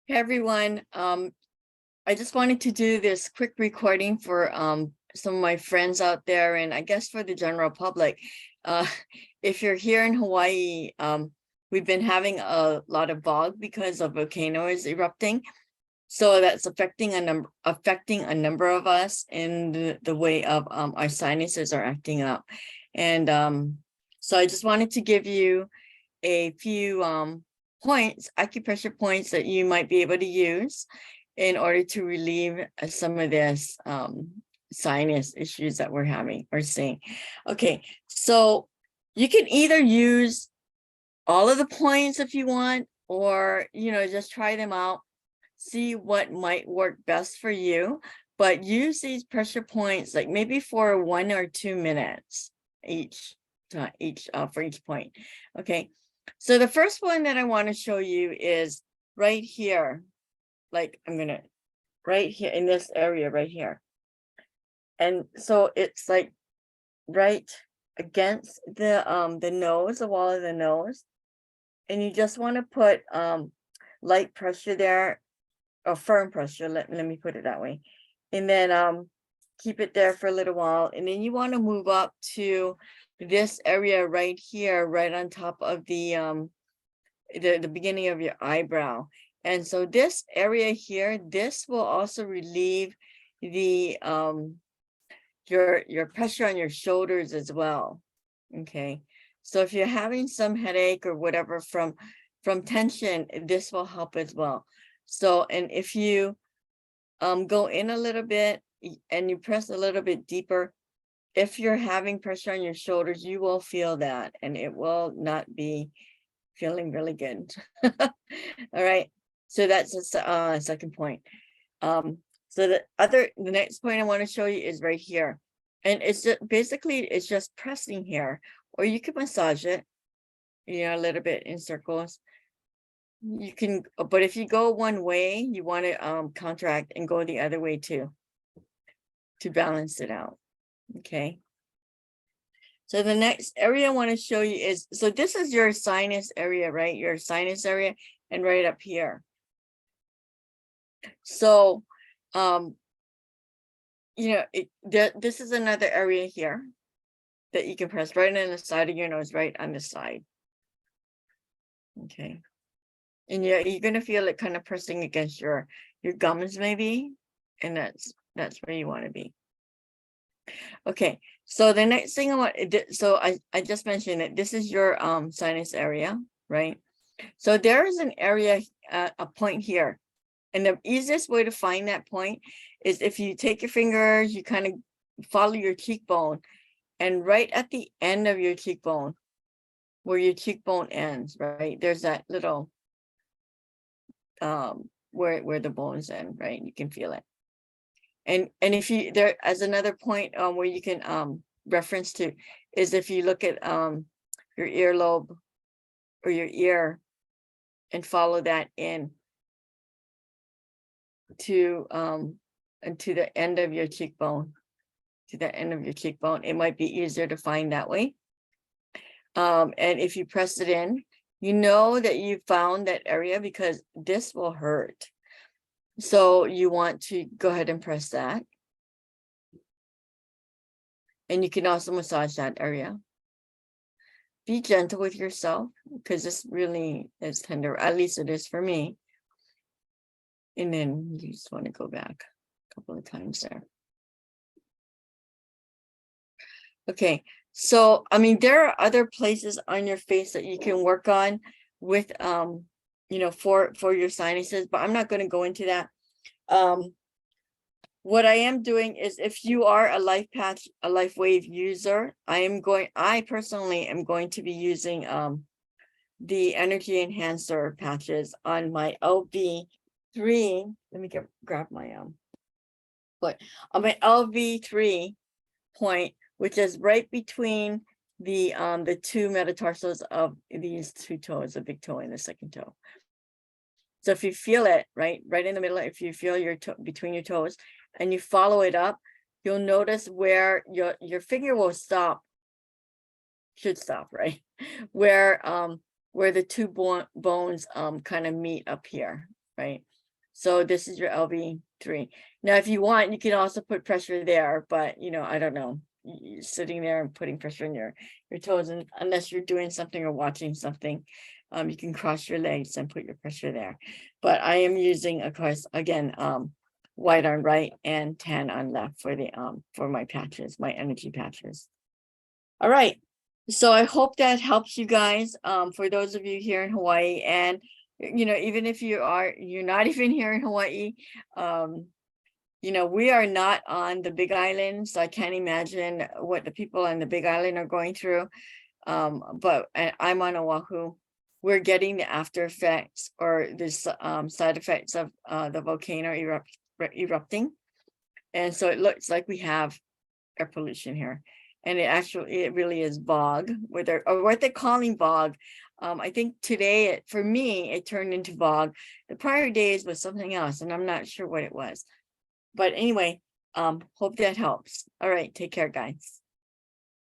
Hey everyone, I just wanted to do this quick recording for some of my friends out there, and I guess for the general public. Uh, if you're here in Hawaii, we've been having a lot of VOG because of volcanoes erupting. So that's affecting a number of us in the way of our sinuses are acting up. And so I just wanted to give you a few points, acupressure points that you might be able to use in order to relieve some of this sinus issues that we're having or seeing. Okay, so you can either use all of the points if you want, or just try them out, see what might work best for you, but use these pressure points like maybe for 1 or 2 minutes each time, for each point. Okay, so the first one that I want to show you is right here. Like I'm gonna right here in this area right here. And so it's like right against the nose, the wall of the nose. And you just want to put light pressure there, or firm pressure, let me put it that way. And then keep it there for a little while. And then you want to move up to this area right here, right on top of the beginning of your eyebrow. And so this area here, this will also relieve the your pressure on your shoulders as well. Okay, so if you're having some headache or whatever from tension, this will help as well. So, and if you go in a little bit and you press a little bit deeper, if you're having pressure on your shoulders, you will feel that, and it will not be feeling really good. All right, so that's the second point. So the next point I want to show you is right here, and it's just basically it's just pressing here, or you can massage it, a little bit in circles. You can, but if you go one way, you want to contract and go the other way too, to balance it out. Okay. So the next area I want to show you is, so this is your sinus area, right? Your sinus area, and right up here. So, this is another area here that you can press right on the side of your nose, right on the side. Okay. And you're going to feel it kind of pressing against your gums maybe, and that's where you want to be. Okay, so the next thing I want, so I just mentioned that this is your sinus area, right? So there is an area, a point here, and the easiest way to find that point is if you take your fingers, you kind of follow your cheekbone, and right at the end of your cheekbone, where your cheekbone ends, right, there's that little where the bones end, right? You can feel it. And if you, there as another point where you can reference to is if you look at your earlobe or your ear and follow that in to the end of your cheekbone, it might be easier to find that way. And if you press it in, you know that you found that area because this will hurt. So you want to go ahead and press that. And you can also massage that area. Be gentle with yourself because this really is tender, at least it is for me. And then you just want to go back a couple of times there. Okay, so I mean, there are other places on your face that you can work on with for your sinuses, but I'm not going to go into that. What I am doing is, if you are a Lifewave user, I personally am going to be using the energy enhancer patches on my LV3. Let me grab my but on my LV3 point, which is right between the two metatarsals of these two toes, the big toe and the second toe. So if you feel it right in the middle, if you feel your toe between your toes and you follow it up, you'll notice where your finger will stop, should stop, right? Where the two bones kind of meet up here. right? So this is your LV3. Now, if you want, you can also put pressure there, but I don't know. You're sitting there and putting pressure on your toes, and unless you're doing something or watching something, you can cross your legs and put your pressure there. But I am using, of course, again, white on right and tan on left for the for my patches, my energy patches. All right. So I hope that helps you guys. For those of you here in Hawaii, and even if you're not even here in Hawaii, we are not on the Big Island, so I can't imagine what the people on the Big Island are going through. But I'm on Oahu. We're getting the after effects or the side effects of the volcano erupting. And so it looks like we have air pollution here. And it really is VOG, or what they're calling VOG. I think today, for me, it turned into VOG. The prior days was something else, and I'm not sure what it was. But anyway, hope that helps. All right, take care, guys.